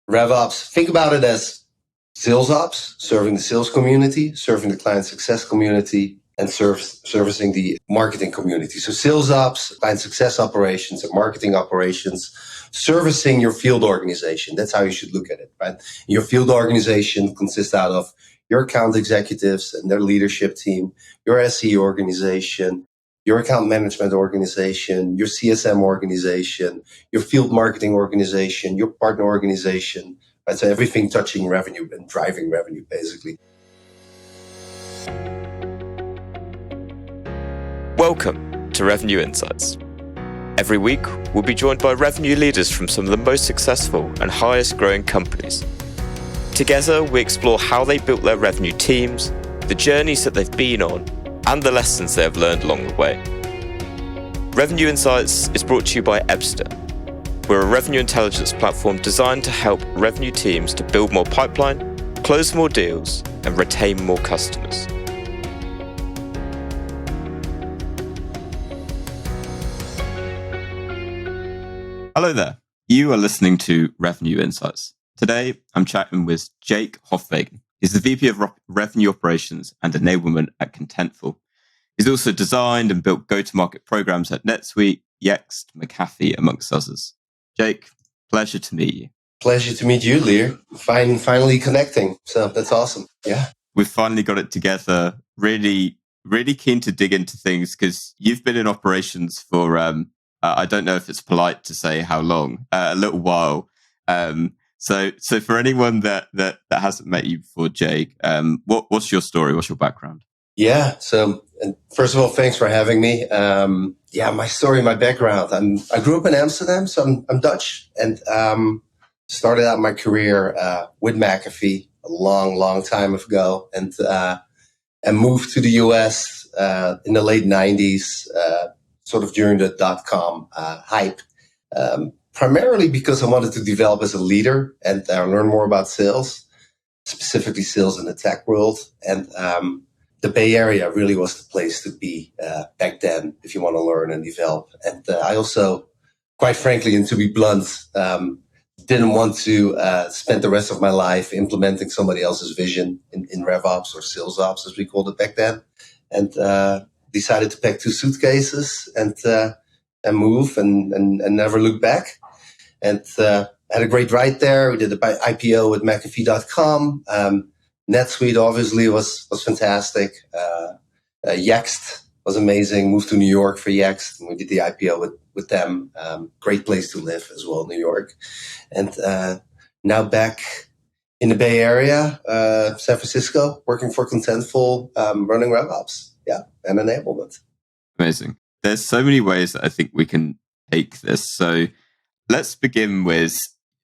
RevOps, think about it as sales ops, serving the sales community, serving the client success community, and servicing the marketing community. So sales ops, client success operations, and marketing operations, servicing your field organization. That's how you should look at it, right? Your field organization consists out of your account executives and their leadership team, your SE organization, your account management organization, your CSM organization, your field marketing organization, your partner organization, right? So everything touching revenue and driving revenue, basically. Welcome to Revenue Insights. Every week, we'll be joined by revenue leaders from some of the most successful and highest growing companies. Together, we explore how they built their revenue teams, the journeys that they've been on, and the lessons they have learned along the way. Revenue Insights is brought to you by Ebster. We're a revenue intelligence platform designed to help revenue teams to build more pipeline, close more deals, and retain more customers. Hello there. You are listening to Revenue Insights. Today, I'm chatting with Jake Hofwegen. He's the VP of Revenue Operations and Enablement at Contentful. He's also designed and built go-to-market programs at NetSuite, Yext, McAfee, amongst others. Jake, pleasure to meet you. Pleasure to meet you, Lee. Finally connecting. So that's awesome. Yeah. We've finally got it together. Really keen to dig into things because you've been in operations for, I don't know if it's polite to say how long, a little while. So for anyone that hasn't met you before, Jake, what's your story? What's your background? Yeah. So first of all, thanks for having me. My story, my background. I grew up in Amsterdam, so I'm Dutch, and started out my career with McAfee a long time ago, and moved to the US in the late 90s, sort of during the .com hype. Primarily because I wanted to develop as a leader and learn more about sales, specifically sales in the tech world. And the Bay Area really was the place to be back then if you want to learn and develop. And I also, quite frankly, and to be blunt, didn't want to spend the rest of my life implementing somebody else's vision in RevOps or sales ops, as we called it back then. And decided to pack 2 suitcases and move and never look back. And had a great ride there. We did the IPO with McAfee.com. NetSuite obviously was fantastic. Yext was amazing. Moved to New York for Yext, and we did the IPO with them. Great place to live as well, New York. And now back in the Bay Area, San Francisco, working for Contentful, running RevOps, and Enablement. Amazing. There's so many ways that I think we can take this. So let's begin with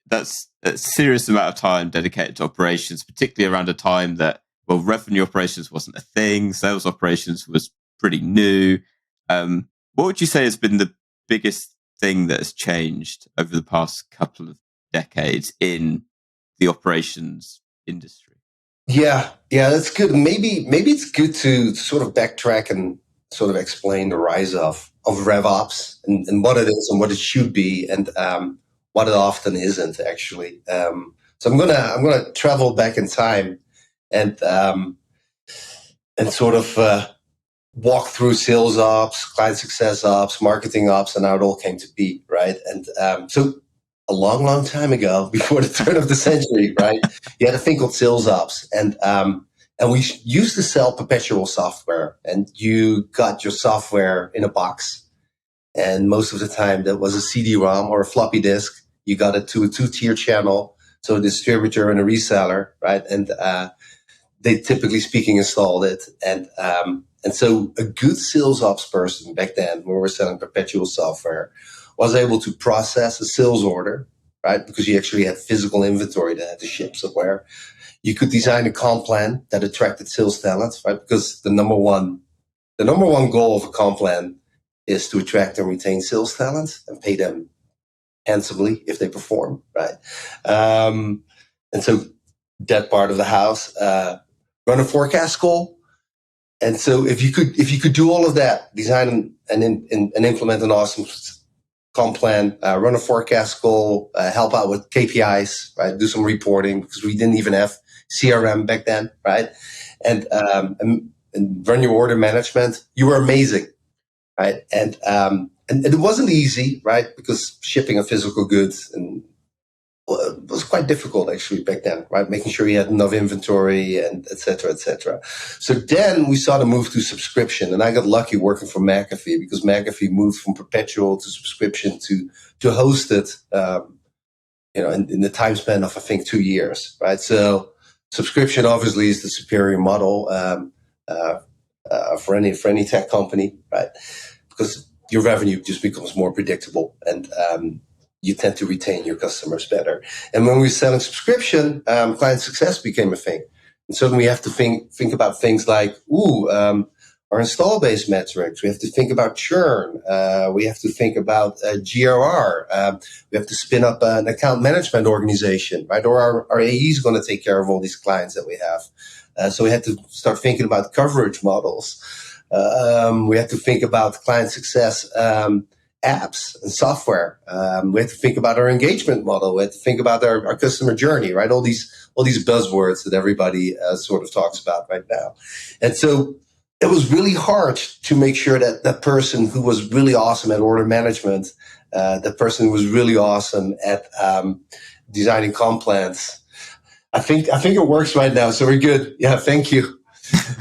that's a serious amount of time dedicated to operations, particularly around a time that, revenue operations wasn't a thing. Sales operations was pretty new. What would you say has been the biggest thing that has changed over the past couple of decades in the operations industry? Yeah, that's good. Maybe it's good to sort of backtrack and sort of explain the rise of RevOps and what it is and what it should be and what it often isn't actually. So I'm gonna travel back in time and sort of walk through sales ops, client success ops, marketing ops, and how it all came to be, right? And so a long time ago, before the turn of the century, right, you had a thing called sales ops, and we used to sell perpetual software, and you got your software in a box. And most of the time that was a CD-ROM or a floppy disk. You got it to a 2-tier channel, so a distributor and a reseller, right? And they typically speaking installed it. And so a good sales ops person back then, when we were selling perpetual software, was able to process a sales order, right? Because you actually had physical inventory that had to ship somewhere. You could design a comp plan that attracted sales talent, right? Because the number one goal of a comp plan is to attract and retain sales talent and pay them handsomely if they perform, right? And so that part of the house, run a forecast goal. And so if you could do all of that, design and implement an awesome comp plan, run a forecast goal, help out with KPIs, right? Do some reporting because we didn't even have CRM back then, right? And run your order management. You were amazing, right? And it wasn't easy, right? Because shipping a physical goods and it was quite difficult actually back then, right? Making sure you had enough inventory and et cetera, et cetera. So then we saw the move to subscription, and I got lucky working for McAfee because McAfee moved from perpetual to subscription to hosted, in the time span of I think 2 years, right? So subscription obviously is the superior model for any tech company, right? Because your revenue just becomes more predictable and you tend to retain your customers better. And when we're selling subscription, client success became a thing. And suddenly we have to think about things like, our install base metrics. We have to think about churn. We have to think about GRR. We have to spin up an account management organization, right? Or our AE is going to take care of all these clients that we have. So we had to start thinking about coverage models. We had to think about client success apps and software. We had to think about our engagement model. We had to think about our customer journey, right? All these buzzwords that everybody sort of talks about right now. And so it was really hard to make sure that that person who was really awesome at order management, that person who was really awesome at designing comp plans. I think it works right now, so we're good. Yeah, thank you.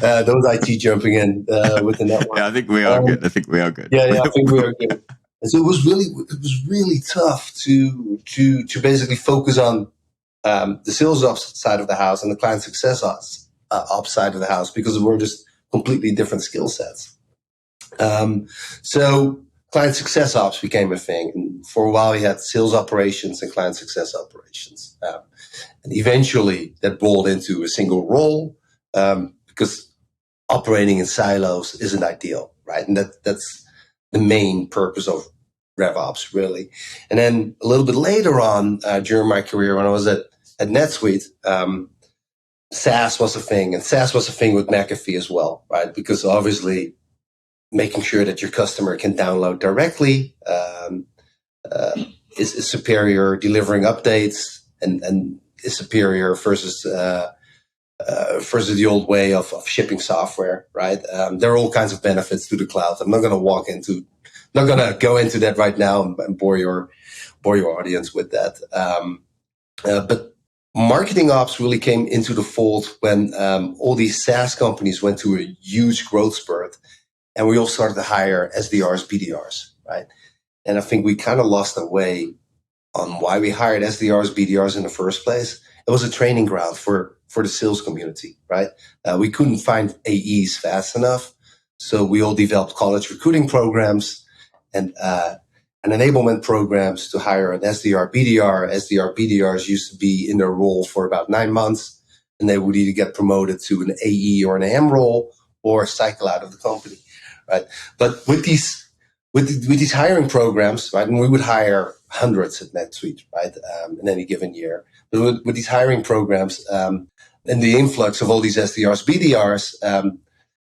Those IT jumping in with the network. Yeah, I think we are good. I think we are good. Yeah, I think we are good. And so it was really tough to basically focus on the sales ops side of the house and the client success ops side of the house because we're just completely different skill sets. So client success ops became a thing. And for a while, we had sales operations and client success operations. And eventually, that boiled into a single role because operating in silos isn't ideal, right? And that's the main purpose of RevOps, really. And then a little bit later on during my career, when I was at NetSuite, SaaS was a thing, and SaaS was a thing with McAfee as well, right? Because obviously, making sure that your customer can download directly is superior. Delivering updates and is superior versus the old way of shipping software, right? There are all kinds of benefits to the cloud. I'm not going to go into that right now and bore your audience with that. But marketing ops really came into the fold when all these SaaS companies went to a huge growth spurt, and we all started to hire SDRs, BDRs, right? And I think we kind of lost our way on why we hired SDRs, BDRs in the first place. It was a training ground for the sales community, right? We couldn't find AEs fast enough, so we all developed college recruiting programs and enablement programs to hire an SDR, BDR. SDR, BDRs used to be in their role for about 9 months, and they would either get promoted to an AE or an AM role or cycle out of the company, right? But with these hiring programs, right, and we would hire hundreds at NetSuite, right, in any given year. But with these hiring programs and the influx of all these SDRs, BDRs,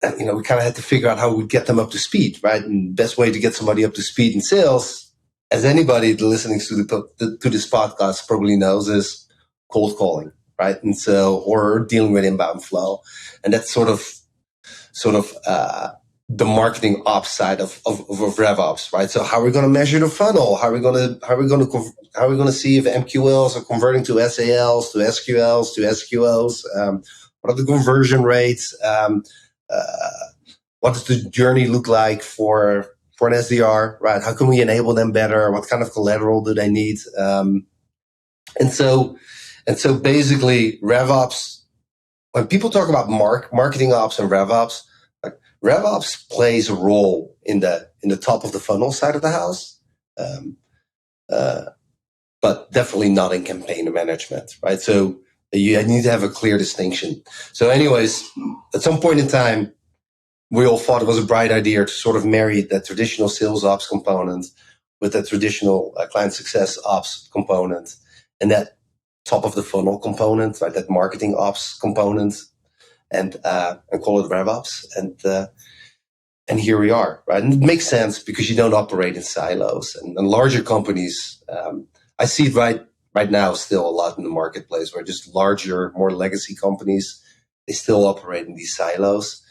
we kind of had to figure out how we'd get them up to speed, right? And the best way to get somebody up to speed in sales, as anybody listening to this podcast probably knows, is cold calling, right? And so, or dealing with inbound flow, and that's sort of the marketing ops side of RevOps, right? So how are we going to measure the funnel? How are we going to see if MQLs are converting to SALs, to SQLs, to SQOs? What are the conversion rates? What does the journey look like for an SDR, right? How can we enable them better? What kind of collateral do they need? And so basically RevOps, when people talk about marketing ops and RevOps, like RevOps plays a role in the top of the funnel side of the house, but definitely not in campaign management, right? So you need to have a clear distinction. So anyways, at some point in time, we all thought it was a bright idea to sort of marry that traditional sales ops component with that traditional client success ops component and that top of the funnel component, right? That marketing ops component, and call it RevOps. And And here we are, right? And it makes sense because you don't operate in silos. And larger companies, I see it right now still a lot in the marketplace where just larger, more legacy companies, they still operate in these silos.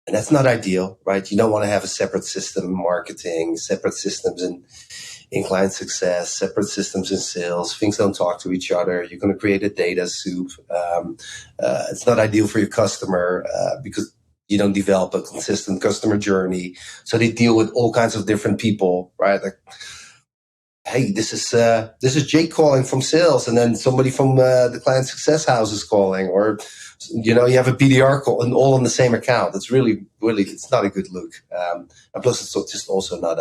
And that's not ideal, right? You don't want to have a separate system in marketing, separate systems in client success, separate systems in sales. Things don't talk to each other. You're going to create a data soup. It's not ideal for your customer because you don't develop a consistent customer journey. So they deal with all kinds of different people, right? Like, hey, this is Jake calling from sales, and then somebody from the client success house is calling, or you have a BDR call and all on the same account. It's really, it's not a good look. And plus, it's just also not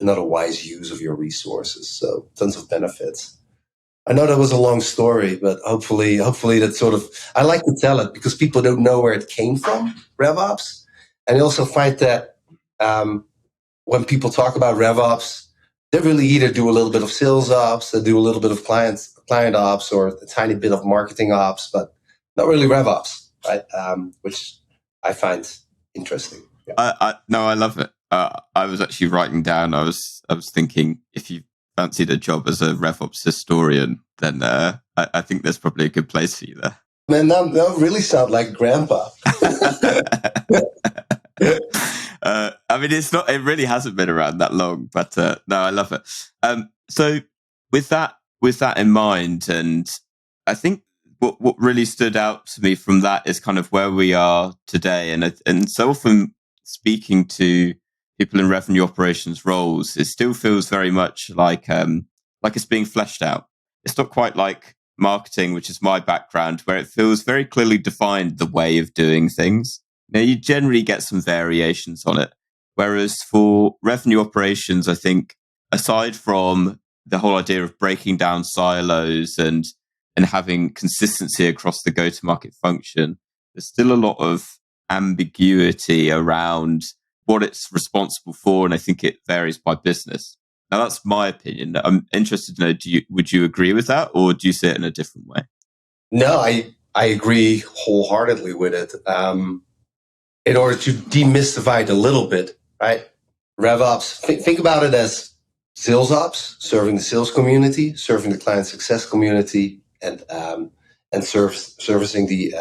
a wise use of your resources. So tons of benefits. I know that was a long story, but hopefully that sort of, I like to tell it because people don't know where it came from, RevOps. And I also find that when people talk about RevOps, they really either do a little bit of sales ops, they do a little bit of client ops, or a tiny bit of marketing ops, but not really RevOps, right? Which I find interesting. Yeah. No, I love it. I was actually writing down. I was thinking if you fancied a job as a RevOps historian, then I think there's probably a good place for you there. Man, that really sound like grandpa. I mean, it's not. It really hasn't been around that long, but no, I love it. So with that in mind, and I think what really stood out to me from that is kind of where we are today, and so often speaking to people in revenue operations roles, it still feels very much like it's being fleshed out. It's not quite like marketing, which is my background, where it feels very clearly defined the way of doing things. Now, you generally get some variations on it. Whereas for revenue operations, I think aside from the whole idea of breaking down silos and having consistency across the go-to-market function, there's still a lot of ambiguity around what it's responsible for, and I think it varies by business. Now, that's my opinion. I'm interested to know, would you agree with that, or do you see it in a different way? No, I agree wholeheartedly with it. In order to demystify it a little bit, right? RevOps, think about it as sales ops, serving the sales community, serving the client success community, and servicing the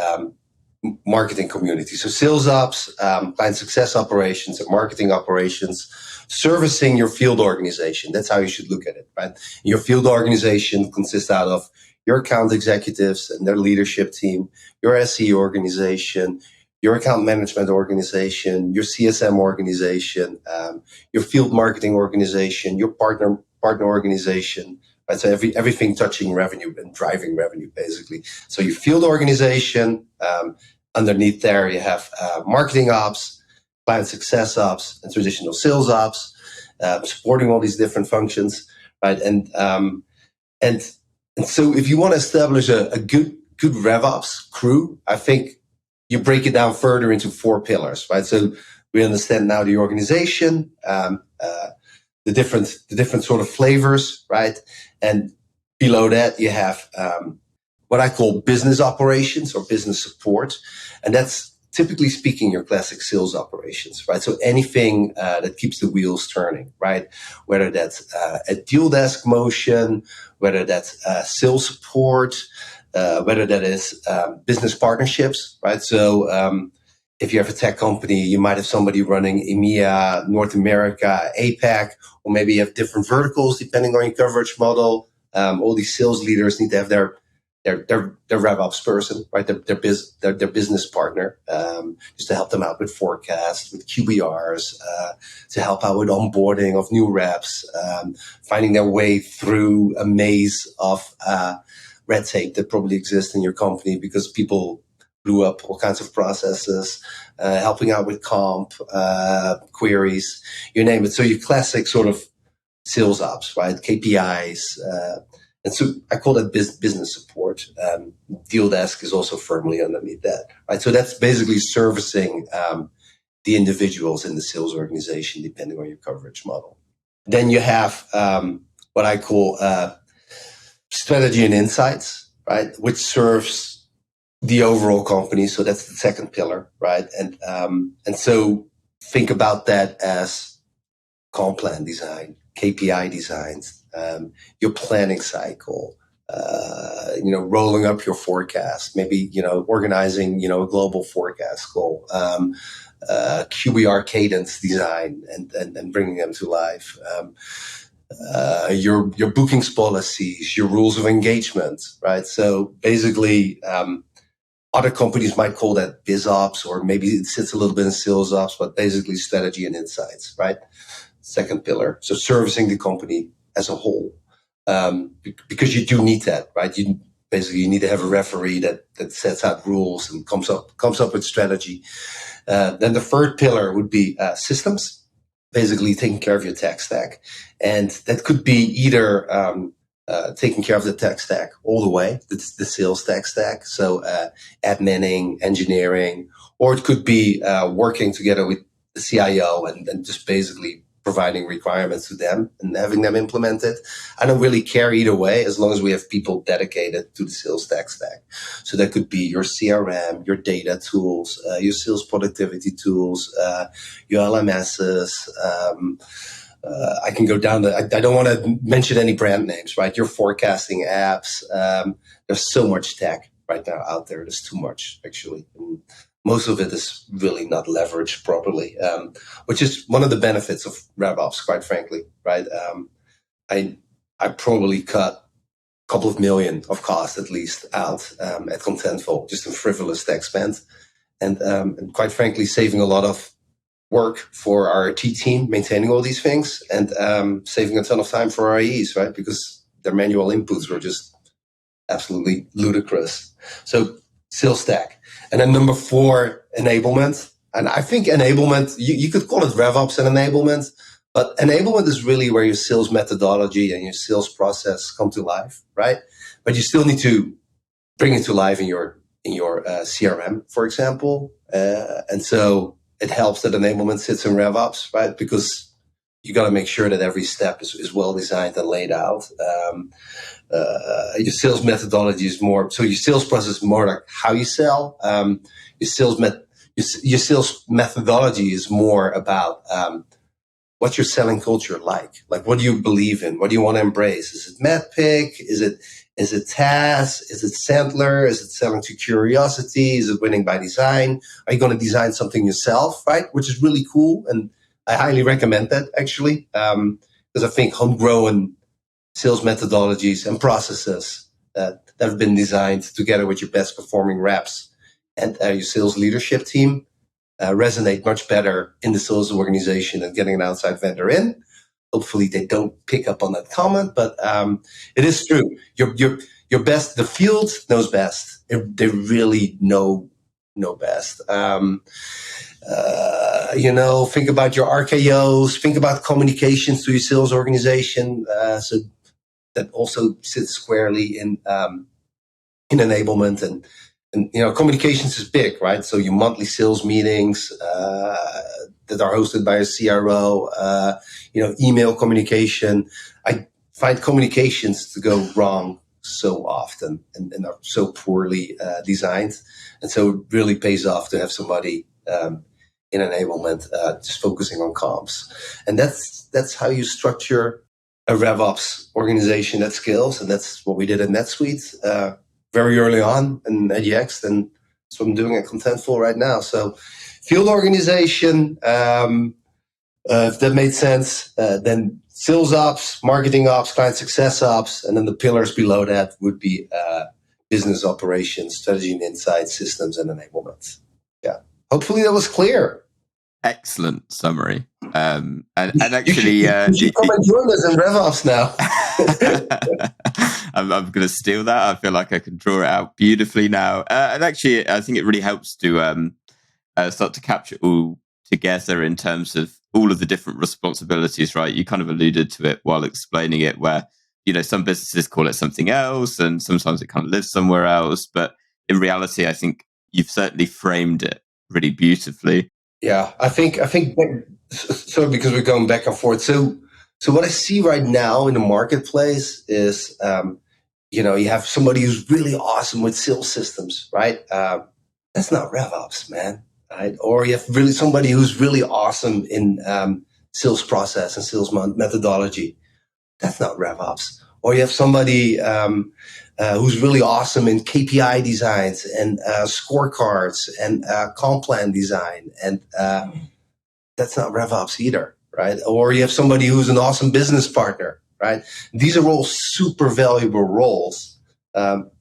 marketing community. So sales ops, client success operations, and marketing operations, servicing your field organization. That's how you should look at it, right? Your field organization consists out of your account executives and their leadership team, your SE organization, your account management organization, your CSM organization, your field marketing organization, your partner organization, right? So everything touching revenue and driving revenue, basically. So your field organization, underneath there you have marketing ops, client success ops, and traditional sales ops, supporting all these different functions, right? And so if you want to establish a good RevOps crew, I think you break it down further into 4 pillars, right? So we understand now the organization, the different sort of flavors, right? And below that, you have what I call business operations or business support. And that's typically speaking your classic sales operations, right? So anything that keeps the wheels turning, right? Whether that's a deal desk motion, whether that's sales support, whether that is business partnerships, right? So if you have a tech company, you might have somebody running EMEA, North America, APAC, or maybe you have different verticals depending on your coverage model. All these sales leaders need to have their RevOps person, right? Their business partner, just to help them out with forecasts, with QBRs, to help out with onboarding of new reps, finding their way through a maze of red tape that probably exists in your company because people blew up all kinds of processes, helping out with comp, queries, you name it. So your classic sort of sales ops, right? KPIs. And so I call that business support. Deal desk is also firmly underneath that, right? So that's basically servicing the individuals in the sales organization, depending on your coverage model. Then you have what I call strategy and insights, right? Which serves the overall company. So that's the second pillar, right? And so think about that as comp plan design, KPI designs, your planning cycle, rolling up your forecast, maybe, organizing, a global forecast goal, QBR cadence design and bringing them to life. Your bookings policies, your rules of engagement, right? So basically, other companies might call that BizOps, or maybe it sits a little bit in sales ops, but basically strategy and insights, right? Second pillar. So servicing the company as a whole, because you do need that, right? You need to have a referee that sets out rules and comes up with strategy. Then the third pillar would be systems. Basically taking care of your tech stack. And that could be either taking care of the tech stack all the way, the sales tech stack, so adminning, engineering, or it could be working together with the CIO and just basically providing requirements to them and having them implemented. I don't really care either way, as long as we have people dedicated to the sales tech stack. So that could be your CRM, your data tools, your sales productivity tools, your LMSs. I can go down I don't want to mention any brand names, right? Your forecasting apps. There's so much tech right now out there. There's too much, actually. And most of it is really not leveraged properly, which is one of the benefits of RevOps, quite frankly, right? I probably cut a couple of million of cost at least out at Contentful, just in frivolous tech spend. And quite frankly, saving a lot of work for our IT team, maintaining all these things, and saving a ton of time for our IEs, right? Because their manual inputs were just absolutely ludicrous. So sales stack. And then number 4, enablement. And I think enablement, you could call it RevOps and enablement, but enablement is really where your sales methodology and your sales process come to life, right? But you still need to bring it to life in your CRM, for example. And so it helps that enablement sits in RevOps, right? Because you got to make sure that every step is well designed and laid out. Your sales methodology is more, so your sales process is more like how you sell. Your sales methodology is more about what's your selling culture like? Like, what do you believe in? What do you want to embrace? Is it MedPick? Is it TAS? Is it Sandler? Is it selling to curiosity? Is it winning by design? Are you going to design something yourself, right? Which is really cool. And I highly recommend that, actually, because I think homegrown sales methodologies and processes that have been designed together with your best performing reps and your sales leadership team resonate much better in the sales organization than getting an outside vendor in. Hopefully they don't pick up on that comment, but it is true. Your best, the field knows best. They really know best. Think about your RKOs, think about communications to your sales organization. So that also sits squarely in enablement and communications is big, right? So your monthly sales meetings that are hosted by a CRO, email communication. I find communications to go wrong so often and are so poorly designed. And so it really pays off to have somebody in enablement just focusing on comms. And that's how you structure a RevOps organization that scales. And that's what we did at NetSuite very early on in EDX, and that's what I'm doing at Contentful right now. So field organization, if that made sense, then sales ops, marketing ops, client success ops, and then the pillars below that would be business operations, strategy and insight, systems, and enablement. Yeah, hopefully that was clear. Excellent summary. And actually, you should come and join us in RevOps now. I'm going to steal that. I feel like I can draw it out beautifully now. And actually, I think it really helps to start to capture all together in terms of all of the different responsibilities, right? You kind of alluded to it while explaining it, where, some businesses call it something else and sometimes it kind of lives somewhere else. But in reality, I think you've certainly framed it really beautifully. Yeah, I think so, because we're going back and forth. So what I see right now in the marketplace is, you have somebody who's really awesome with sales systems, right? That's not RevOps, man. right? Or you have really somebody who's really awesome in sales process and sales methodology. That's not RevOps. Or you have somebody who's really awesome in KPI designs and scorecards and comp plan design, and that's not RevOps either, right? Or you have somebody who's an awesome business partner, right? These are all super valuable roles, but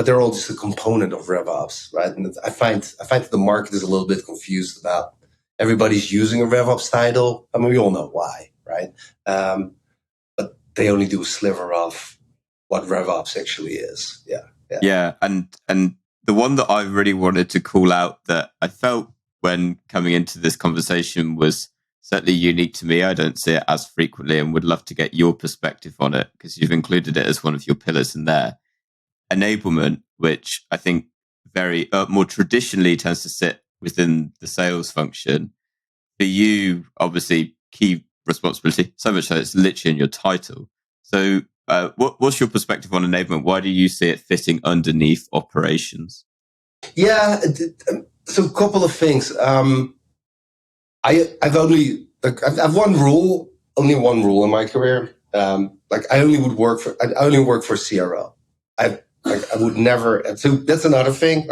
they're all just a component of RevOps, right? And I find that the market is a little bit confused about everybody's using a RevOps title. I mean, we all know why, right? But they only do a sliver of what RevOps actually is. Yeah, and the one that I really wanted to call out that I felt when coming into this conversation was certainly unique to me. I don't see it as frequently and would love to get your perspective on it because you've included it as one of your pillars in there. Enablement, which I think very more traditionally tends to sit within the sales function. For you, obviously, key responsibility, so much so it's literally in your title. So what's your perspective on enablement? Why do you see it fitting underneath operations? Yeah, so a couple of things. I've only one rule in my career. I only work for CRO. I would never. So that's another thing.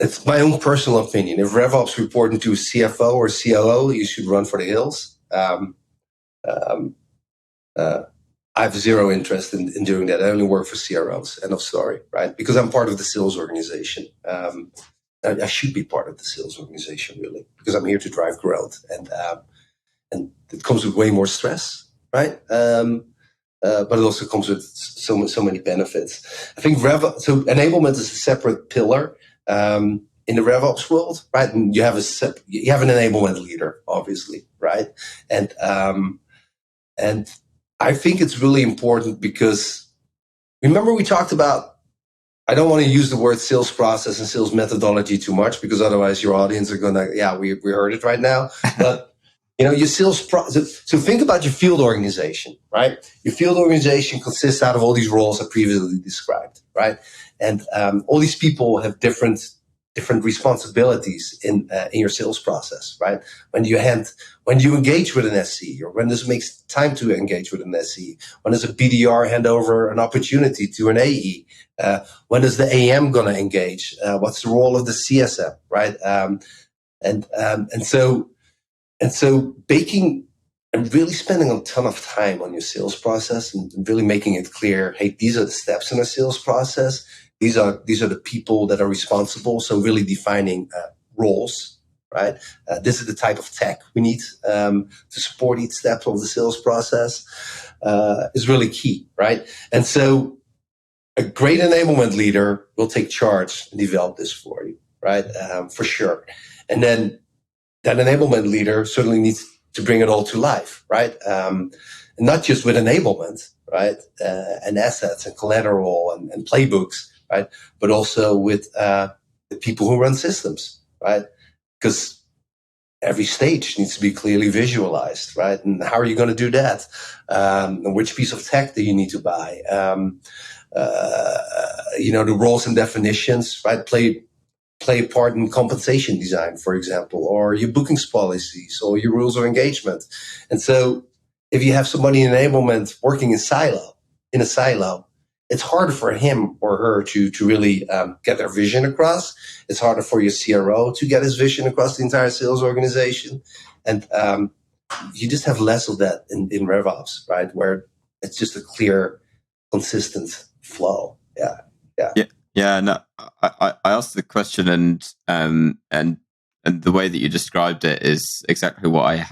It's my own personal opinion. If RevOps reporting to a CFO or COO, you should run for the hills. I have zero interest in doing that. I only work for CROs. End of story, right? Because I'm part of the sales organization. I should be part of the sales organization, really, because I'm here to drive growth, and it comes with way more stress, right? But it also comes with so many benefits. I think so enablement is a separate pillar in the RevOps world, right? And you have an enablement leader, obviously, right? And I think it's really important because remember we talked about, I don't want to use the word sales process and sales methodology too much because otherwise your audience are going to, we heard it right now. But, your sales process. So think about your field organization, right? Your field organization consists out of all these roles I previously described, right? And all these people have different responsibilities in your sales process, right? When you engage with an SC, or when this makes time to engage with an SC, when does a BDR hand over an opportunity to an AE? When is the AM going to engage? What's the role of the CSM, right? And so baking and really spending a ton of time on your sales process and really making it clear, hey, these are the steps in a sales process. These are the people that are responsible. So really defining roles, right? This is the type of tech we need to support each step of the sales process is really key, right? And so a great enablement leader will take charge and develop this for you, right? For sure. And then that enablement leader certainly needs to bring it all to life, right? And not just with enablement, right? And assets and collateral and playbooks, right? But also with the people who run systems, right? Because every stage needs to be clearly visualized, right? And how are you going to do that? And which piece of tech do you need to buy? The roles and definitions, right? Play a part in compensation design, for example, or your bookings policies or your rules of engagement. And so if you have somebody in enablement working in a silo, it's harder for him or her to really get their vision across. It's harder for your CRO to get his vision across the entire sales organization. And you just have less of that in RevOps, right? Where it's just a clear, consistent flow. Yeah. Yeah, no, I asked the question, and the way that you described it is exactly what I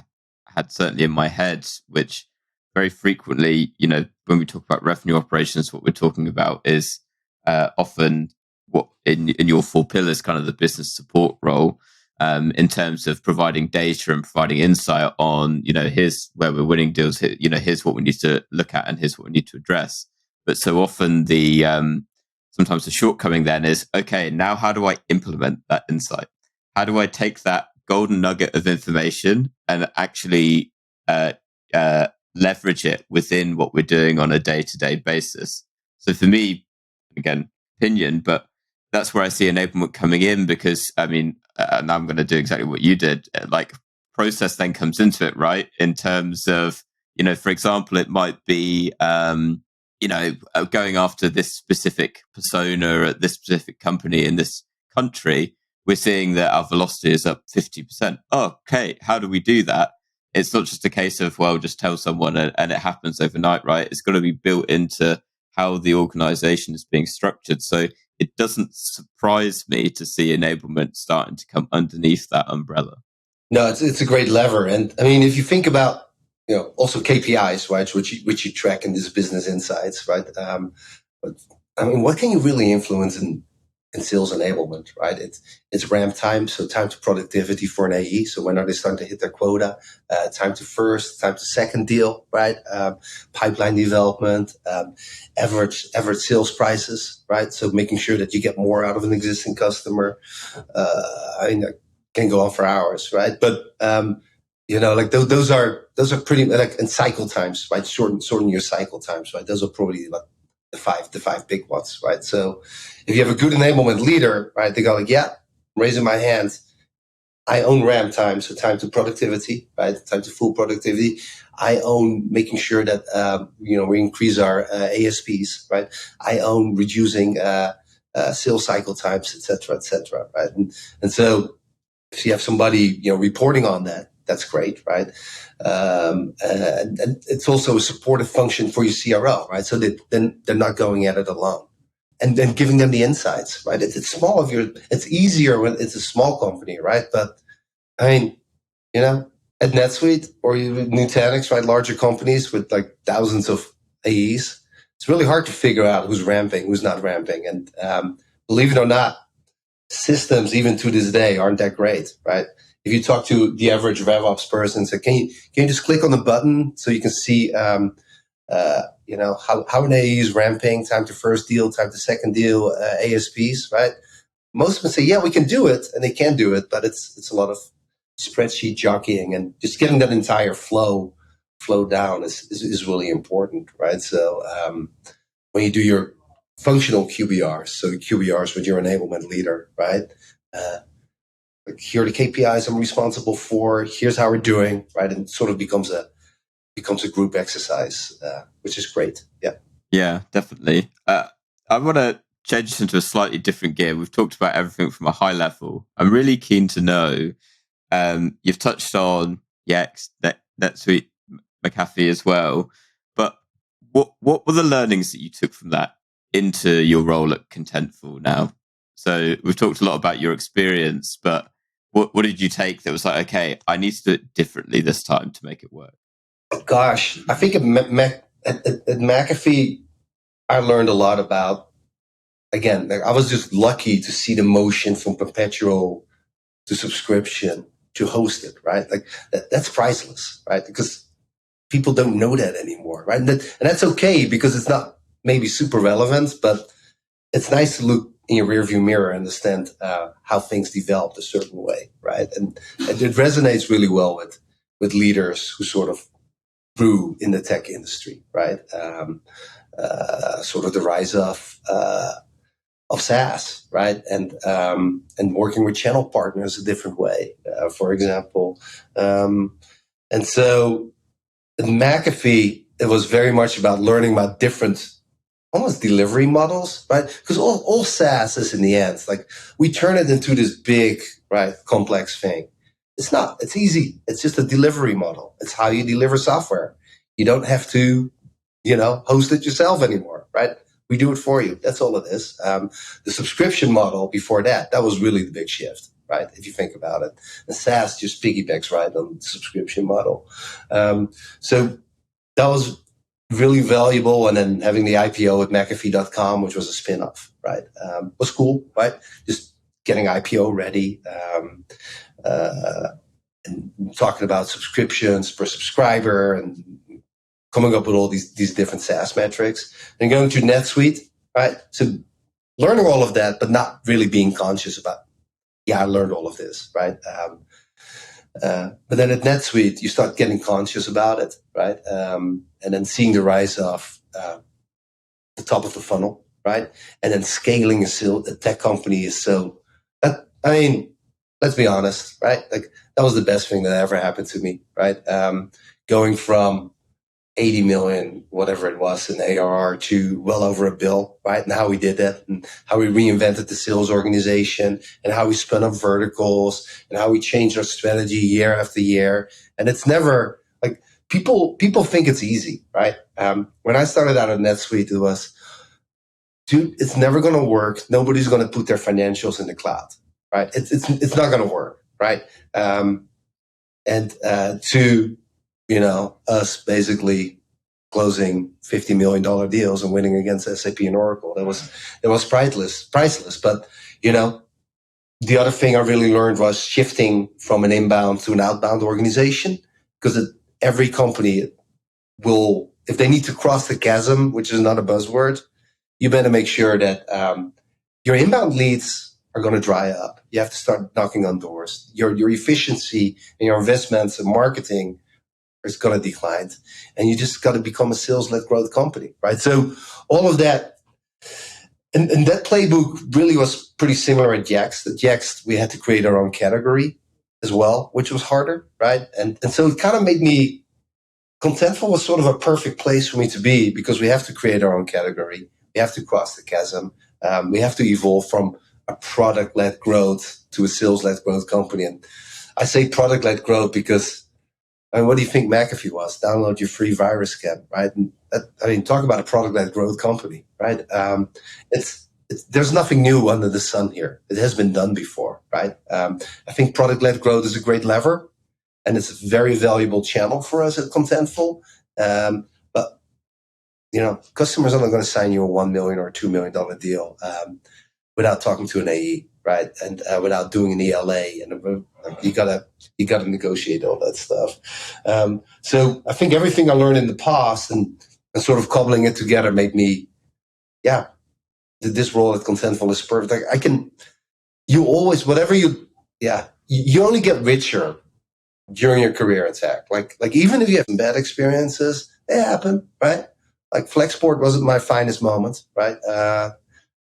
had certainly in my head. Which very frequently, when we talk about revenue operations, what we're talking about is often what in your 4 pillars, kind of the business support role, in terms of providing data and providing insight on, here's where we're winning deals, here's what we need to look at, and here's what we need to address. But so often sometimes the shortcoming then is, okay, now how do I implement that insight? How do I take that golden nugget of information and actually leverage it within what we're doing on a day-to-day basis? So for me, again, opinion, but that's where I see enablement coming in, because I mean, now I'm going to do exactly what you did. Like, process then comes into it, right? In terms of, for example, it might be, going after this specific persona at this specific company in this country. We're seeing that our velocity is up 50%. Oh, okay, how do we do that? It's not just a case of, well, just tell someone and it happens overnight, right? It's got to be built into how the organization is being structured. So it doesn't surprise me to see enablement starting to come underneath that umbrella. No, it's a great lever. And I mean, if you think about, also KPIs, right, which you track in this business insights, right? But I mean, what can you really influence in sales enablement, right? It's ramp time, so time to productivity for an AE. So when are they starting to hit their quota? Time to first, time to second deal, right? Pipeline development, average sales prices, right? So making sure that you get more out of an existing customer. I mean, I can go on for hours, right? But like those are pretty, like, and cycle times, right? Shorten your cycle times, right? Those are probably like the five big ones, right? So if you have a good enablement leader, right, they go like, yeah, I'm raising my hand. I own ramp time, so time to productivity, right? Time to full productivity. I own making sure that we increase our ASPs, right? I own reducing sales cycle times, et cetera, right? And so if you have somebody reporting on that, that's great, right? And it's also a supportive function for your CRO, right? So that then they're not going at it alone, and then giving them the insights, right? It's small it's easier when it's a small company, right? But I mean, at NetSuite or Nutanix, right? Larger companies with like thousands of AEs, it's really hard to figure out who's ramping, who's not ramping. And believe it or not, systems even to this day aren't that great, right? If you talk to the average RevOps person, say, can you just click on the button so you can see, how an AE is ramping, time to first deal, time to second deal, ASPs, right? Most of them say, yeah, we can do it, and they can do it, but it's a lot of spreadsheet jockeying, and just getting that entire flow down is really important, right? So when you do your functional QBRs, so QBRs with your enablement leader, right? Like, here are the KPIs I'm responsible for. Here's how we're doing, right? And it sort of becomes a group exercise, which is great. Yeah. Yeah, definitely. I want to change this into a slightly different gear. We've talked about everything from a high level. I'm really keen to know, you've touched on Yext, NetSuite, McAfee as well, but what were the learnings that you took from that into your role at Contentful now? So we've talked a lot about your experience, but what did you take that was like, okay, I need to do it differently this time to make it work? Gosh, I think at McAfee, I learned a lot about, again, like, I was just lucky to see the motion from perpetual to subscription to hosted, right? Like that's priceless, right? Because people don't know that anymore, right? And that's okay, because it's not maybe super relevant, but it's nice to look in your rearview mirror and understand how things developed a certain way, right? And it resonates really well with leaders who sort of grew in the tech industry, right? Sort of the rise of SaaS, right? And working with channel partners a different way, for example. And so at McAfee, it was very much about learning about different almost delivery models, right? Because all SaaS is in the end, like, we turn it into this big, right, complex thing. It's not. It's easy. It's just a delivery model. It's how you deliver software. You don't have to, host it yourself anymore, right? We do it for you. That's all it is. The subscription model before that was really the big shift, right? If you think about it. And SaaS just piggybacks right on the subscription model. So that was really valuable. And then having the IPO at McAfee.com, which was a spin-off, right? Was cool, right? Just getting IPO ready. And talking about subscriptions per subscriber and coming up with all these different SaaS metrics, and going to NetSuite, right? So learning all of that, but not really being conscious about, I learned all of this, right? But then at NetSuite, you start getting conscious about it, right? And then seeing the rise of the top of the funnel, right? And then scaling a tech company is so, let's be honest, right? Like that was the best thing that ever happened to me, right? Going from 80 million, whatever it was in ARR to well over $1 billion, right? And how we did that and how we reinvented the sales organization and how we spun up verticals and how we changed our strategy year after year. And it's never like people think it's easy, right? When I started out at NetSuite, it was, dude, it's never going to work. Nobody's going to put their financials in the cloud, right? It's not going to work, right? Us basically closing $50 million deals and winning against SAP and Oracle. It was priceless. But, the other thing I really learned was shifting from an inbound to an outbound organization, because every company will, if they need to cross the chasm, which is not a buzzword, you better make sure that your inbound leads are going to dry up. You have to start knocking on doors. Your efficiency and your investments in marketing is going to decline. And you just got to become a sales-led growth company, right? So all of that, and that playbook really was pretty similar at Yext. At Yext, we had to create our own category as well, which was harder, right? And so it kind of made me, Contentful was sort of a perfect place for me to be, because we have to create our own category. We have to cross the chasm. We have to evolve from a product-led growth to a sales-led growth company. And I say product-led growth because, what do you think McAfee was? Download your free virus scan, right? And talk about a product-led growth company, right? There's nothing new under the sun here. It has been done before, right? I think product-led growth is a great lever, and it's a very valuable channel for us at Contentful. But customers are not going to sign you a $1 million or $2 million deal without talking to an AE, right? And without doing an ELA, and you gotta negotiate all that stuff. So I think everything I learned in the past and sort of cobbling it together made me, this role at Contentful is perfect. You only get richer during your career in tech. Like even if you have bad experiences, they happen, right? Like Flexport wasn't my finest moment, right?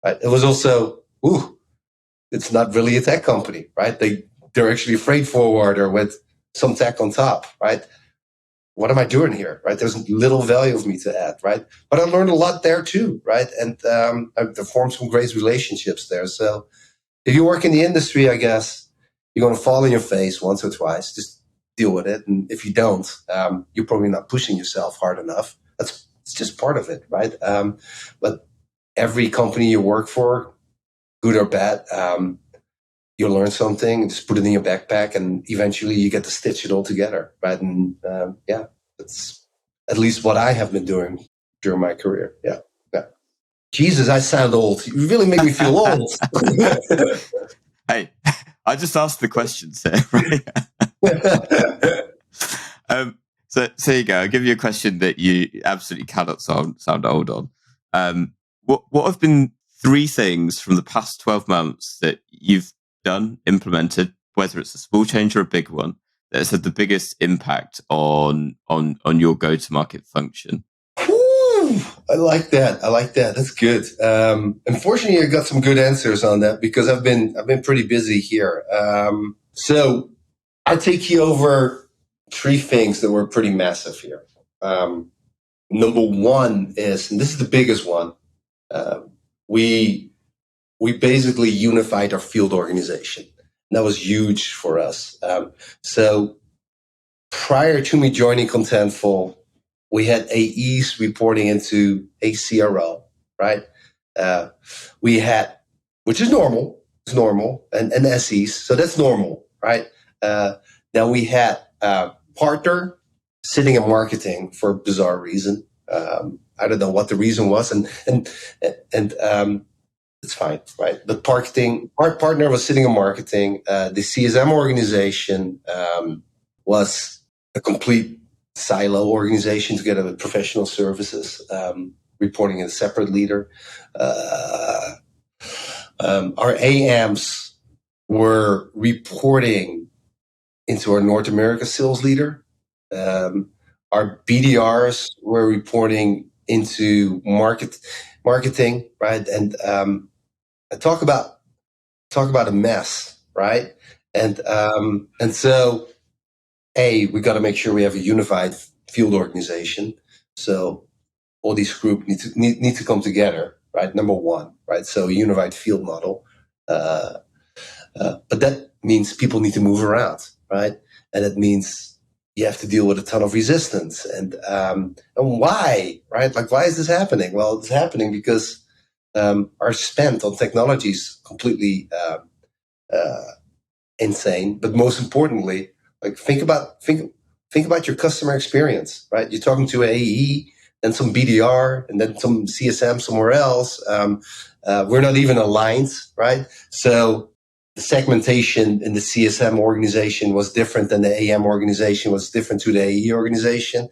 It was also, it's not really a tech company, right? They're actually a freight forwarder with some tech on top, right? What am I doing here, right? There's little value of me to add, right? But I learned a lot there too, right? And I've formed some great relationships there. So if you work in the industry, I guess you're going to fall on your face once or twice. Just deal with it. And if you don't, you're probably not pushing yourself hard enough. It's just part of it, right? But every company you work for, good or bad, you'll learn something and just put it in your backpack, and eventually you get to stitch it all together, right? And that's at least what I have been doing during my career. Yeah. Jesus, I sound old. You really make me feel old. Hey, I just asked the questions here, right? So here you go. I'll give you a question that you absolutely cannot sound old on. What have been 3 things from the past 12 months that you've implemented, whether it's a small change or a big one, that has had the biggest impact on your go-to-market function? I like that. That's good. Unfortunately, I got some good answers on that because I've been pretty busy here. So I'll take you over 3 things that were pretty massive here. Number 1 is, and this is the biggest one, we basically unified our field organization. And that was huge for us. So prior to me joining Contentful, we had AEs reporting into a CRO, right? We had, which is normal, and SEs, so that's normal, right? Now we had partner sitting in marketing for a bizarre reason. I don't know what the reason was, and it's fine, right? But our partner was sitting in marketing. The CSM organization was a complete silo organization together with professional services, reporting in a separate leader. Our AMs were reporting into our North America sales leader. Our BDRs were reporting into marketing, right? And I talk about a mess, right? And so, we got to make sure we have a unified field organization. So all these groups need to come together, right? Number one, right? So a unified field model, but that means people need to move around, right? And it means you have to deal with a ton of resistance. And why, right? Like, why is this happening? Well, it's happening because our spend on technology is completely insane. But most importantly, like, think about your customer experience, right? You're talking to AE, then some BDR, and then some CSM somewhere else. We're not even aligned, right? So the segmentation in the CSM organization was different than the AM organization was different to the AE organization.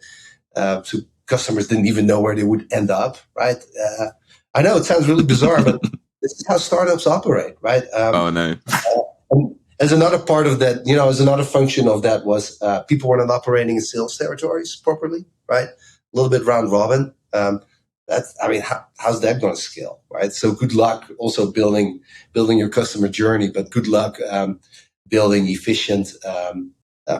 So customers didn't even know where they would end up, right? I know it sounds really bizarre, but this is how startups operate, right? Oh, no. As another part of that, as another function of that was people were not operating in sales territories properly, right? A little bit round robin. How's that going to scale, right? So good luck also building your customer journey, but good luck building efficient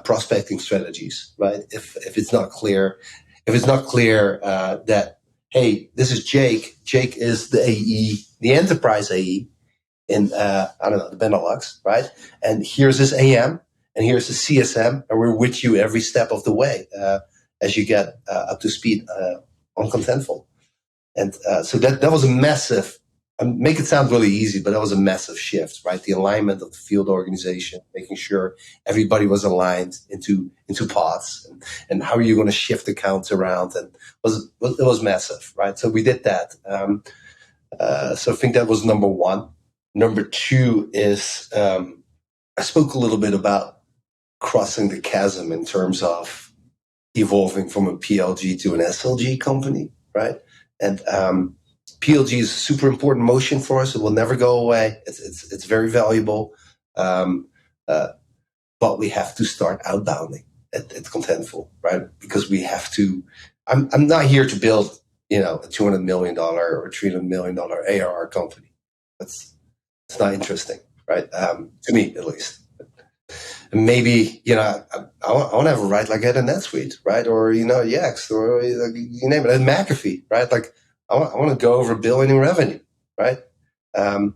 prospecting strategies, right? If it's not clear, that, hey, this is Jake. Jake is the AE, the enterprise AE in the Benelux, right? And here's his AM, and here's the CSM, and we're with you every step of the way as you get up to speed on Contentful. And so that was a massive, make it sound really easy, but that was a massive shift, right? The alignment of the field organization, making sure everybody was aligned into pods, and how are you going to shift accounts around, and it was massive, right? So we did that. So I think that was number one. Number two is I spoke a little bit about crossing the chasm in terms of evolving from a PLG to an SLG company, right? And PLG is a super important motion for us. It will never go away. It's very valuable, but we have to start outbounding at Contentful, right? Because we have to. I'm not here to build, a $200 million or $300 million ARR company. It's not interesting, right? To me, at least. And maybe, I want to have a right like at a NetSuite, right? Or, Yext, or you name it, at McAfee, right? Like, I want to go over $1 billion in revenue, right? And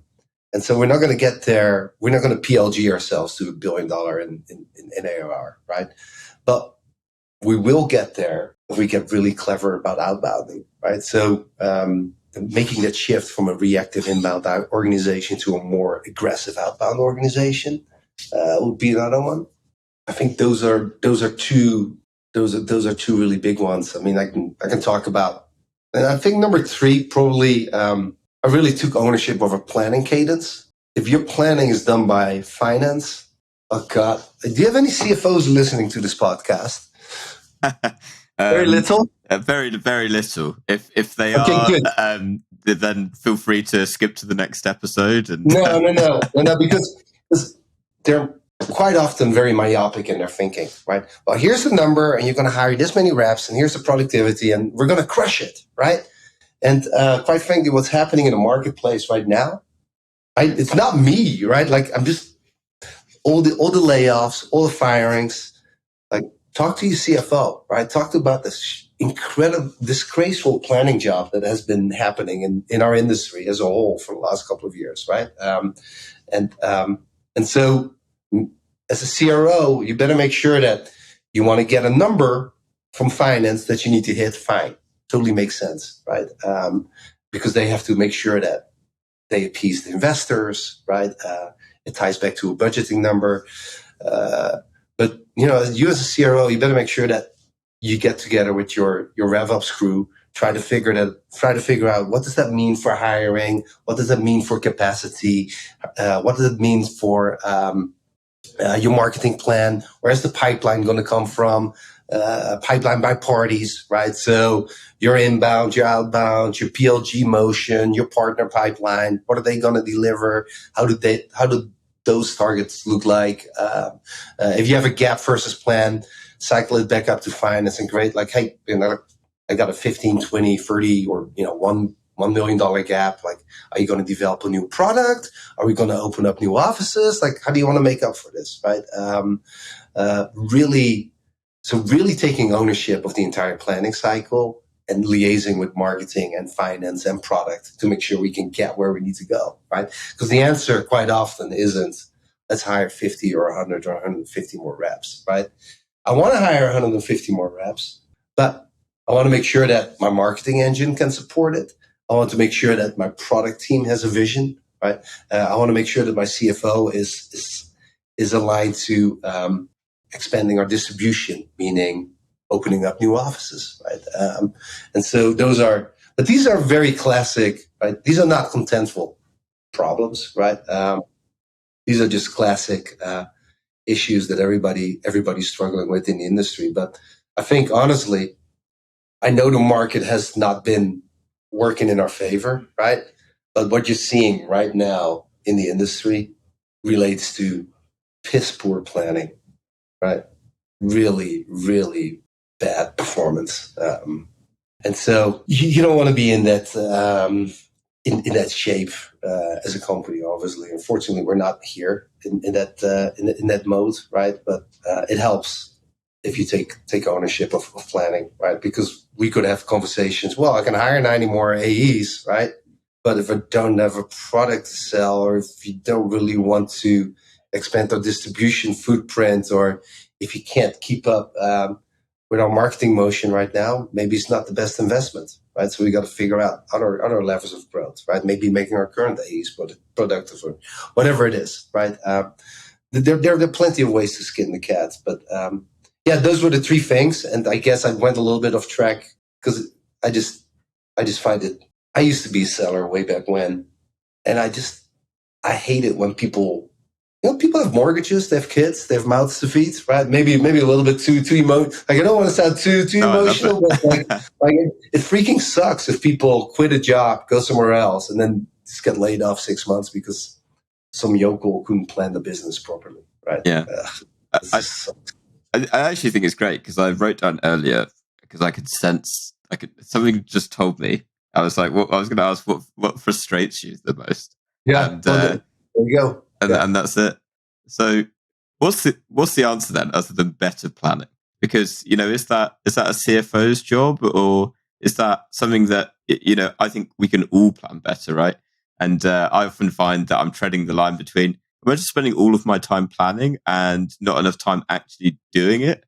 so we're not going to get there. We're not going to PLG ourselves to $1 billion in ARR, right? But we will get there if we get really clever about outbounding, right? So making that shift from a reactive inbound organization to a more aggressive outbound organization would be another one. I think those are two really big ones. I mean, I can talk about, and I think number three probably I really took ownership of a planning cadence. If your planning is done by finance, oh God, do you have any CFOs listening to this podcast? Very little. Very, very little. If they okay, are, good. Then feel free to skip to the next episode. And No, because they're quite often very myopic in their thinking, right? Well, here's the number, and you're going to hire this many reps, and here's the productivity, and we're going to crush it, right? And quite frankly, what's happening in the marketplace right now, it's not me, right? Like, I'm just all the layoffs, all the firings. Like, talk to your CFO, right? Talk about this incredible, disgraceful planning job that has been happening in our industry as a whole for the last couple of years, right? And so, as a CRO, you better make sure that you want to get a number from finance that you need to hit. Fine, totally makes sense, right? Because they have to make sure that they appease the investors, right? It ties back to a budgeting number. But you as a CRO, you better make sure that you get together with your RevOps crew, try to figure out what does that mean for hiring, what does that mean for capacity, what does it mean for your marketing plan, where's the pipeline going to come from, pipeline by parties, right? So your inbound, your outbound, your PLG motion, your partner pipeline, what are they going to deliver? How do those targets look like? If you have a gap versus plan, cycle it back up to finance and great. Like, hey, I got a 15, 20, 30, or $1 $1 million gap. Like, are you going to develop a new product? Are we going to open up new offices? Like, how do you want to make up for this, right? Really taking ownership of the entire planning cycle and liaising with marketing and finance and product to make sure we can get where we need to go, right? Because the answer quite often isn't, let's hire 50 or 100 or 150 more reps, right? I want to hire 150 more reps, but I want to make sure that my marketing engine can support it. I want to make sure that my product team has a vision, right? I want to make sure that my CFO is aligned to expanding our distribution, meaning opening up new offices, right? And so but these are very classic, right? These are not contentful problems, right? These are just classic issues that everybody's struggling with in the industry. But I think, honestly, I know the market has not been working in our favor, right? But what you're seeing right now in the industry relates to piss poor planning, right? Really, really bad performance. And so you don't want to be in that in that shape as a company, obviously. Unfortunately, we're not here in that mode, right? But it helps if you take ownership of planning, right? Because we could have conversations. Well, I can hire 90 more AEs, right? But if I don't have a product to sell, or if you don't really want to expand our distribution footprint, or if you can't keep up with our marketing motion right now, maybe it's not the best investment, right? So we got to figure out other levels of growth, right? Maybe making our current AEs productive or whatever it is, right? There are plenty of ways to skin the cat, but yeah, those were the three things. And I guess I went a little bit off track because I just find it. I used to be a seller way back when, and I hate it when people have mortgages, they have kids, they have mouths to feed, right? Maybe a little bit too emotional. Like, I don't want to sound too emotional, but like it freaking sucks if people quit a job, go somewhere else, and then just get laid off 6 months because some yokel couldn't plan the business properly, right? Yeah. I actually think it's great because I wrote down earlier because I could sense something just told me. I was like, I was going to ask what frustrates you the most. Yeah, and, there you go. And that's it. So what's the answer then, other than better planning? Because is that a CFO's job, or is that something that I think we can all plan better, right? And I often find that I'm treading the line between, am I just spending all of my time planning and not enough time actually doing it?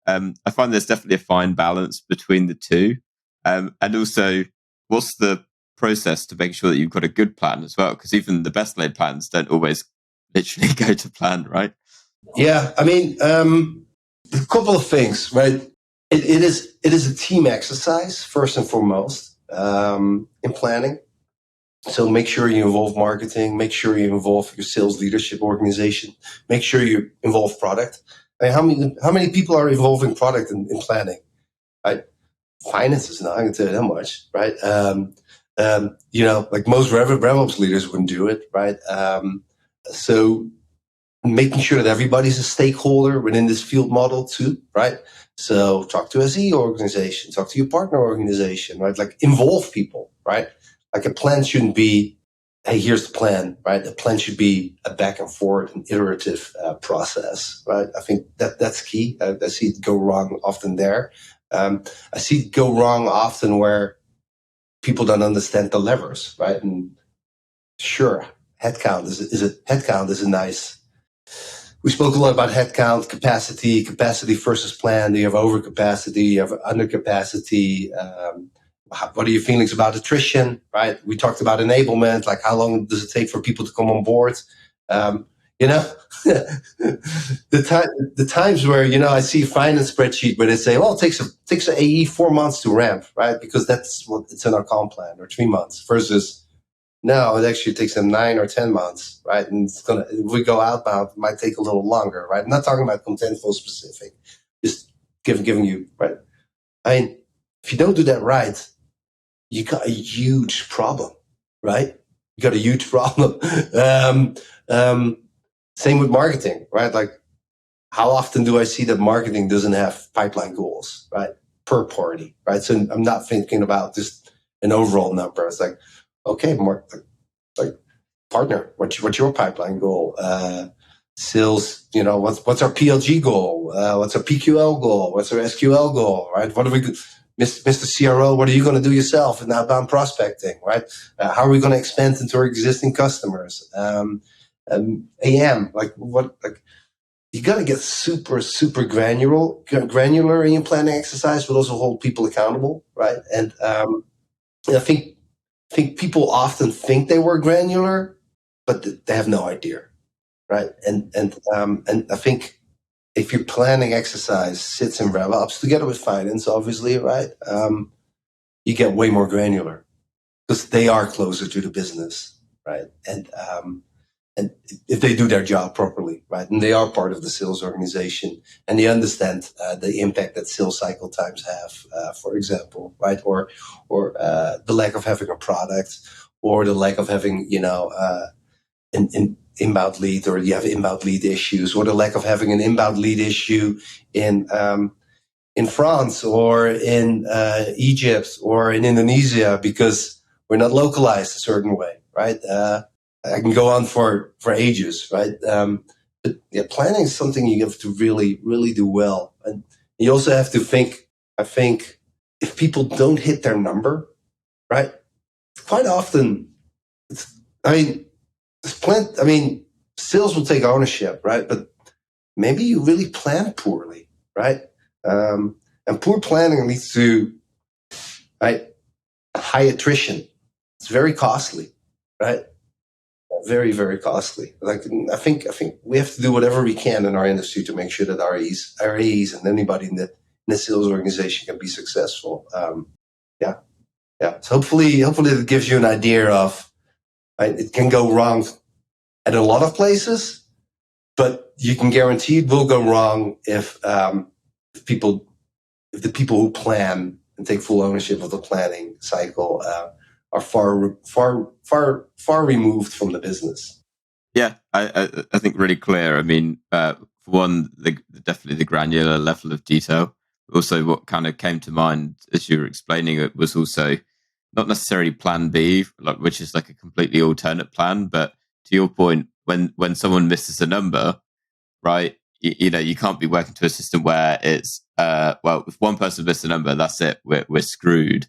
I find there's definitely a fine balance between the two. And also, what's the process to make sure that you've got a good plan as well? Because even the best laid plans don't always literally go to plan, right? Yeah, I mean, a couple of things, right? It is a team exercise first and foremost in planning. So make sure you involve marketing, make sure you involve your sales leadership organization, make sure you involve product. I mean, how many people are involving product in planning? Right? Finance is not going to tell you that much, right? Like most RevOps leaders wouldn't do it, right? So making sure that everybody's a stakeholder within this field model too, right? So talk to SE organization, talk to your partner organization, right? Like involve people, right? Like a plan shouldn't be, hey, here's the plan, right? A plan should be a back and forth and iterative process, right? I think that's key. I see it go wrong often there. I see it go wrong often where people don't understand the levers, right? And sure, headcount is a nice. We spoke a lot about headcount, capacity versus plan. Do you have overcapacity? Do you have undercapacity? What are your feelings about attrition, right? We talked about enablement, like how long does it take for people to come on board? The times where, I see a finance spreadsheet where they say, well, it takes an AE 4 months to ramp, right? Because that's what it's in our comp plan, or 3 months versus no, it actually takes them 9 or 10 months, right? And if we go outbound, it might take a little longer, right? I'm not talking about Contentful specific, just giving you, right? I mean, if you don't do that right, you got a huge problem, right? You got a huge problem. Same with marketing, right? Like, how often do I see that marketing doesn't have pipeline goals, right? Per party, right? So I'm not thinking about just an overall number. It's like, okay, more like partner, what's your pipeline goal? Sales, what's our PLG goal? What's our PQL goal? What's our SQL goal, right? What are we, Mr. CRO, what are you going to do yourself in outbound prospecting, right? How are we going to expand into our existing customers? AM, you got to get super, super granular in your planning exercise, but also hold people accountable, right? And I think people often think they were granular, but they have no idea, right? And I think if your planning exercise sits in RevOps together with finance, obviously, right, you get way more granular because they are closer to the business, right? And if they do their job properly, right, and they are part of the sales organization, and they understand the impact that sales cycle times have, for example, right, or the lack of having a product, or the lack of having, an inbound lead, or you have inbound lead issues, or the lack of having an inbound lead issue in France or in Egypt or in Indonesia because we're not localized a certain way, right? I can go on for ages, right? But yeah, planning is something you have to really, really do well. And you also have to think, I think, if people don't hit their number, right? Quite often, sales will take ownership, right? But maybe you really plan poorly, right? And poor planning leads to, right, high attrition. It's very costly, right? Very, very costly. I think we have to do whatever we can in our industry to make sure that our AEs and anybody in the sales organization can be successful. So hopefully it gives you an idea of, right, it can go wrong at a lot of places, but you can guarantee it will go wrong if the people who plan and take full ownership of the planning cycle are far removed from the business. Yeah, I think really clear. I mean, for one, definitely the granular level of detail. Also, what kind of came to mind as you were explaining it was also not necessarily plan B, which is like a completely alternate plan. But to your point, when someone misses a number, right, you can't be working to a system where it's, if one person misses a number, that's it, we're screwed.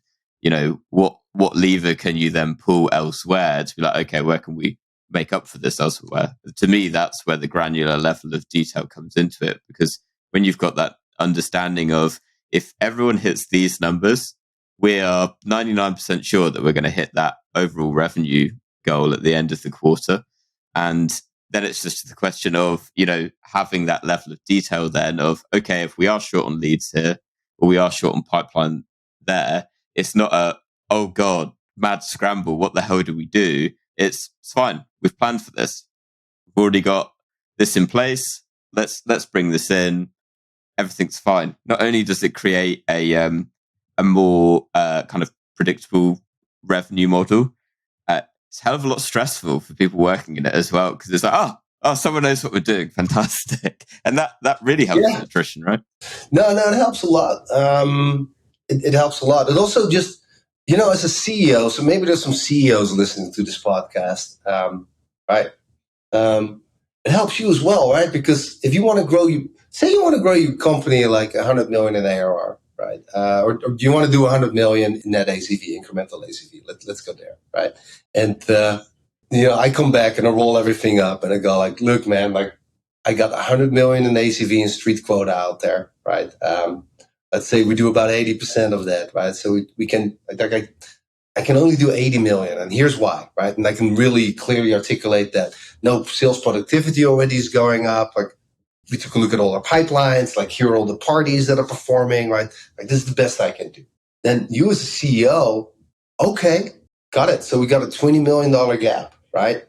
What lever can you then pull elsewhere to be like, okay, where can we make up for this elsewhere? To me, that's where the granular level of detail comes into it, because when you've got that understanding of, if everyone hits these numbers, we are 99% sure that we're going to hit that overall revenue goal at the end of the quarter. And then it's just the question of, having that level of detail then of, okay, if we are short on leads here, or we are short on pipeline there, it's not a, oh God, mad scramble, what the hell do we do? It's fine. We've planned for this. We've already got this in place. Let's bring this in. Everything's fine. Not only does it create a more kind of predictable revenue model, it's a hell of a lot stressful for people working in it as well, because it's like, oh, someone knows what we're doing. Fantastic. And that really helps with attrition, right? No, it helps a lot. It helps a lot. It also just, as a CEO, so maybe there's some CEOs listening to this podcast, right? It helps you as well, right? Because if you want to grow, say you want to grow your company like 100 million in ARR, right? Or do you want to do 100 million in net ACV, incremental ACV? Let's go there, right? And I come back and I roll everything up and I go like, look, man, like I got 100 million in ACV and street quota out there, right? Let's say we do about 80% of that, right? So we can, I can only do 80 million, and here's why, right? And I can really clearly articulate that. No, sales productivity already is going up. Like, we took a look at all our pipelines, like here are all the parties that are performing, right? Like, this is the best I can do. Then you as a CEO, okay, got it. So we got a $20 million gap, right?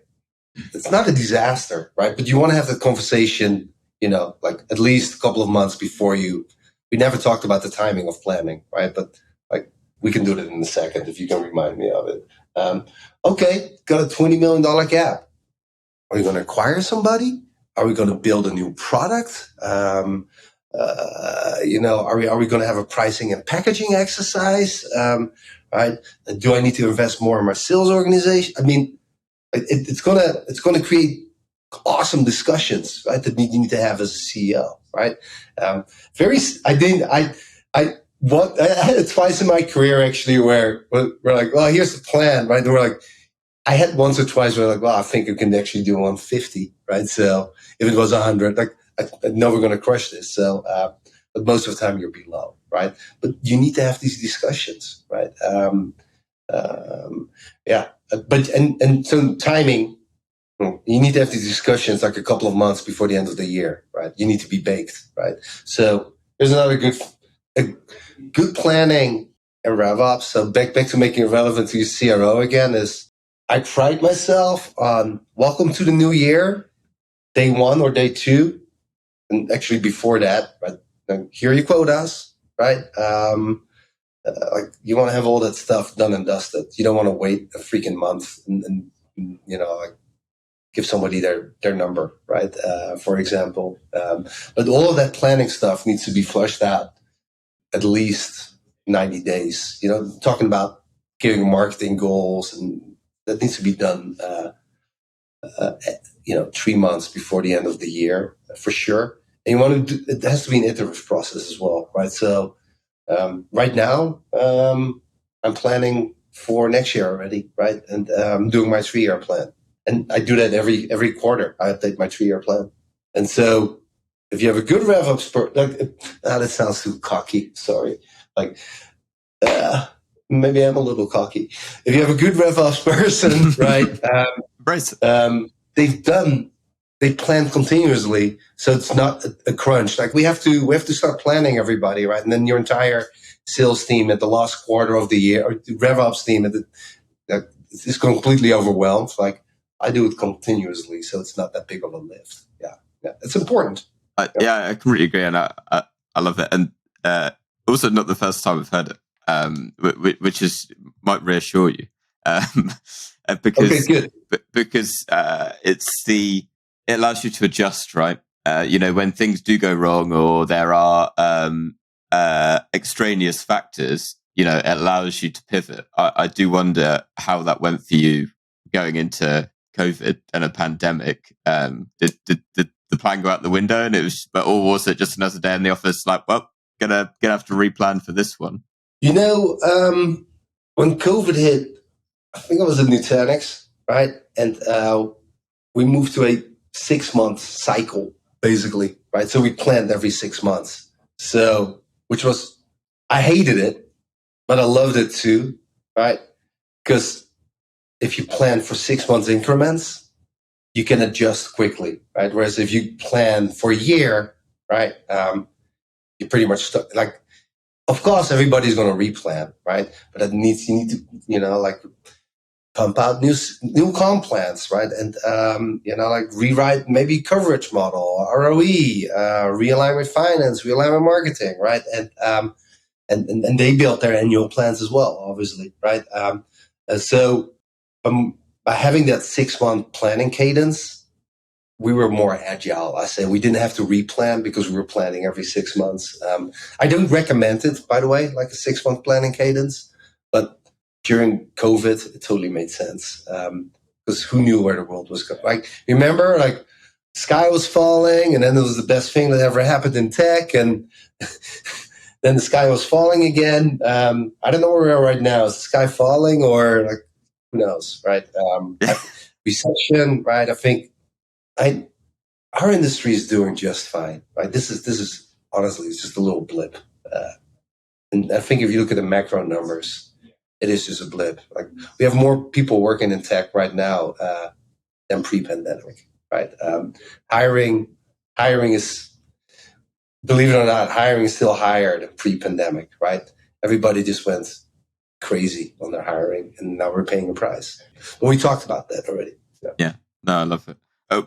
It's not a disaster, right? But you want to have that conversation, like at least a couple of months before we never talked about the timing of planning, right? But like, we can do that in a second if you can remind me of it. Okay, got a $20 million gap. Are we going to acquire somebody? Are we going to build a new product? Are we going to have a pricing and packaging exercise? right? Do I need to invest more in my sales organization? I mean, it's gonna create awesome discussions, right? That you need to have as a CEO, right? I had it twice in my career actually where we're like, well, here's the plan, right? And we're like, I had once or twice where like, well, I think we can actually do 150, right? So if it was 100, like, I know we're going to crush this. So, but most of the time you're below, right? But you need to have these discussions, right? Yeah. But so timing, you need to have these discussions like a couple of months before the end of the year, right? You need to be baked, right? So there's another good planning and RevOps. So back to making it relevant to your CRO again is I pride myself on welcome to the new year, day 1 or day 2, and actually before that, right? Here are your quotas, right? Like you want to have all that stuff done and dusted. You don't want to wait a freaking month and like give somebody their number, right? For example. But all of that planning stuff needs to be flushed out at least 90 days. Talking about giving marketing goals, and that needs to be done 3 months before the end of the year for sure. And it has to be an iterative process as well, right? So right now I'm planning for next year already, right? And I'm doing my 3-year plan, and I do that every quarter. I update my 3-year plan. And so if you have a good RevOps that sounds too cocky, sorry, like maybe I'm a little cocky. If you have a good RevOps person, right? They plan continuously, so it's not a crunch. Like we have to start planning everybody, right? And then your entire sales team at the last quarter of the year, or the RevOps team is completely overwhelmed. Like I do it continuously, so it's not that big of a lift. Yeah, it's important. Yeah, I completely agree, and I love it. And also, not the first time I've heard it, which might reassure you, because okay, good. Because it allows you to adjust, right? When things do go wrong or there are extraneous factors, it allows you to pivot. I do wonder how that went for you going into COVID and a pandemic. Did the plan go out the window, or was it just another day in the office? Like, well, gonna have to replan for this one. When COVID hit, I think I was at Nutanix, right? And we moved to a 6-month cycle, basically, right? So we planned every 6 months. So, I hated it, but I loved it too, right? Because if you plan for 6 months increments, you can adjust quickly, right? Whereas if you plan for a year, right, you're pretty much stuck. Like, of course, everybody's going to replan, right? But you need to, pump out new comp plans, right? And, rewrite maybe coverage model, ROE, realign with finance, realign with marketing, right? And they built their annual plans as well, obviously, right? So by having that 6-month planning cadence, we were more agile. I say we didn't have to replan because we were planning every 6 months. I don't recommend it, by the way, like a 6-month planning cadence, but during COVID, it totally made sense because who knew where the world was going? Like, remember, like, sky was falling, and then it was the best thing that ever happened in tech, and then the sky was falling again. I don't know where we are right now. Is the sky falling, or like, who knows, right? Recession, right? I think our industry is doing just fine, right? This is honestly, it's just a little blip, and I think if you look at the macro numbers, it is just a blip. Like, we have more people working in tech right now than pre-pandemic, right? Hiring is, believe it or not, hiring is still higher than pre-pandemic, right? Everybody just went crazy on their hiring, and now we're paying a price. But we talked about that already. Yeah, no, I love it.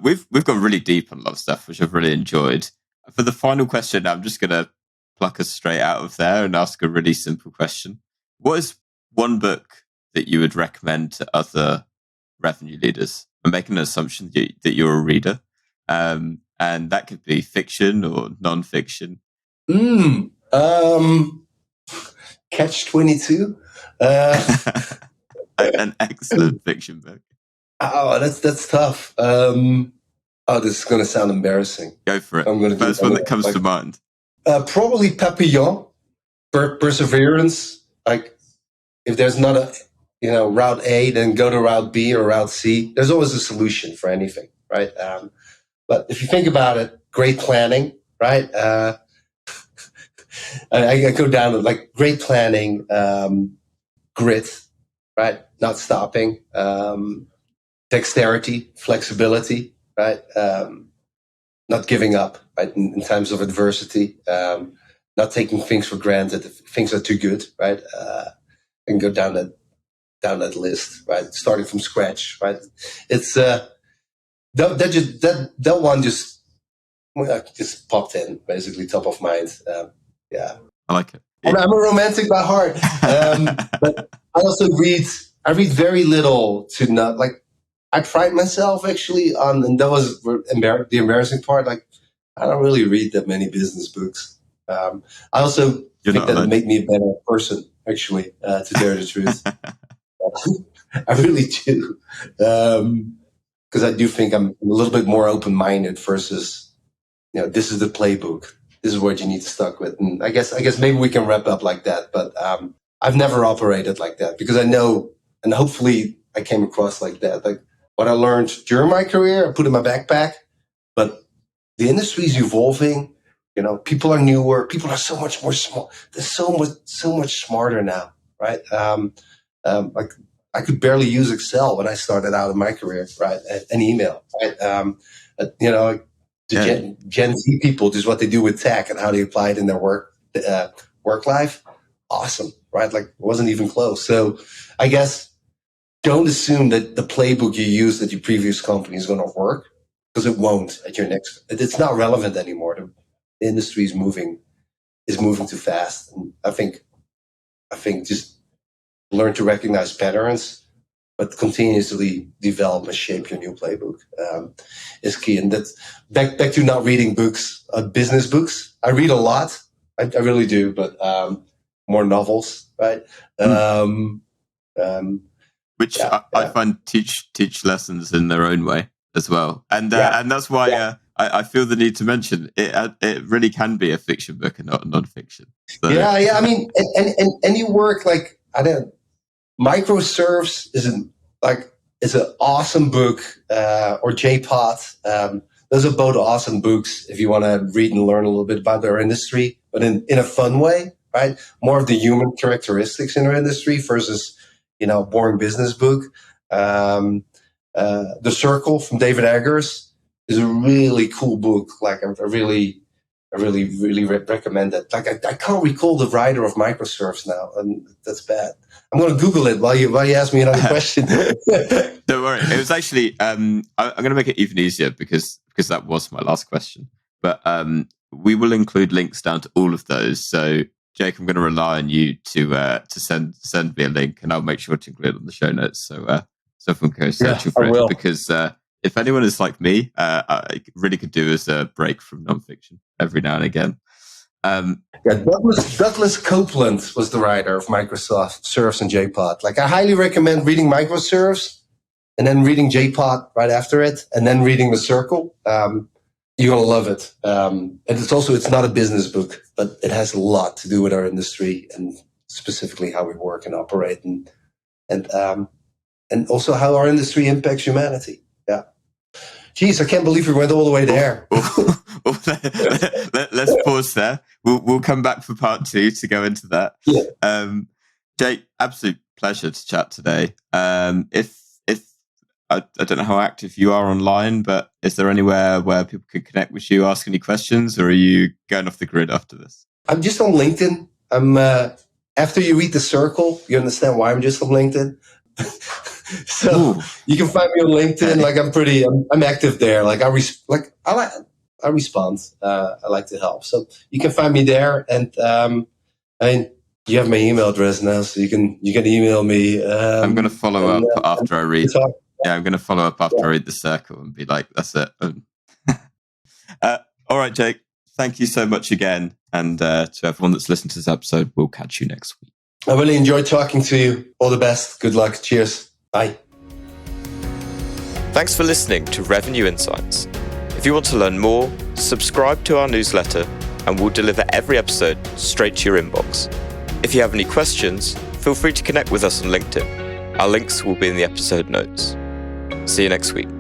We've gone really deep on a lot of stuff, which I've really enjoyed. For the final question, I'm just going to pluck us straight out of there and ask a really simple question. What is one book that you would recommend to other revenue leaders? I'm making an assumption that you're a reader, and that could be fiction or non-fiction. Can Catch-22. An excellent fiction book. Oh, that's tough. This is going to sound embarrassing. Go for it. I'm going to First one that comes to mind. Probably Papillon, Perseverance. Like, if there's not a route A, then go to route B or route C. There's always a solution for anything, right? But if you think about it, great planning, right? I go down to like great planning, grit, right? Not stopping, dexterity, flexibility, right? Not giving up, right? In times of adversity, not taking things for granted if things are too good, right? And go down that list, right? Starting from scratch, right? It's that one just popped in, basically top of mind. Yeah, I like it. I'm a romantic by heart, but I also read very little to not like. I pride myself actually on, and that was the embarrassing part. Like, I don't really read that many business books. I also think that it made me a better person, actually, to tell the truth. I really do. Because I do think I'm a little bit more open-minded versus, this is the playbook. This is what you need to stuck with. And I guess maybe we can wrap up like that. But I've never operated like that because I know, and hopefully I came across like that. Like, what I learned during my career, I put in my backpack. But the industry is evolving. People are newer. People are so much more smart. They're so much smarter now, right? Like, I could barely use Excel when I started out in my career, right? And email, right? Gen Z people, just what they do with tech and how they apply it in their work life. Awesome, right? Like, it wasn't even close. So I guess don't assume that the playbook you used at your previous company is going to work, because it won't at your next. It's not relevant anymore. The industry is moving too fast, and I think just learn to recognize patterns, but continuously develop and shape your new playbook is key. And that's back to not reading books, business books. I read a lot, I really do, but more novels, right? Which I find teach lessons in their own way as well, and that's why I feel the need to mention it. It really can be a fiction book and not a non-fiction. So. Yeah. I mean, and you work like Microserves is an awesome book, or JPOT. Those are both awesome books if you want to read and learn a little bit about their industry, but in a fun way, right? More of the human characteristics in our industry versus boring business book. The Circle from David Eggers is a really cool book. Like, I really recommend it. Like, I can't recall the writer of Microserves now, and that's bad. I'm going to Google it while you ask me another question. Don't worry. It was actually I'm going to make it even easier because that was my last question. But we will include links down to all of those. So, Jake, I'm going to rely on you to send me a link, and I'll make sure to include it on the show notes. So everyone can go searching for it. Because if anyone is like me, I really could do as a break from nonfiction every now and again. Douglas Copeland was the writer of Microsoft Serves and JPOT. Like, I highly recommend reading Microserves and then reading JPOT right after it, and then reading The Circle. You're going to love it. And it's not a business book, but it has a lot to do with our industry and specifically how we work and operate, and also how our industry impacts humanity. Yeah. Geez, I can't believe we went all the way there. Let's pause there. We'll come back for part 2 to go into that. Yeah. Jake, absolute pleasure to chat today. If I don't know how active you are online, but is there anywhere where people can connect with you, ask any questions, or are you going off the grid after this? I'm just on LinkedIn. After you read The Circle, you understand why I'm just on LinkedIn. So you can find me on LinkedIn. Like, I'm active there. Like, I respond. I like to help. So you can find me there. And you have my email address now, so you can email me. I'm going to follow up after I read. Yeah, I'm going to follow up after I read The Circle and be like, that's it. All right, Jake. Thank you so much again. And to everyone that's listened to this episode, we'll catch you next week. I really enjoyed talking to you. All the best. Good luck. Cheers. Bye. Thanks for listening to Revenue Insights. If you want to learn more, subscribe to our newsletter and we'll deliver every episode straight to your inbox. If you have any questions, feel free to connect with us on LinkedIn. Our links will be in the episode notes. See you next week.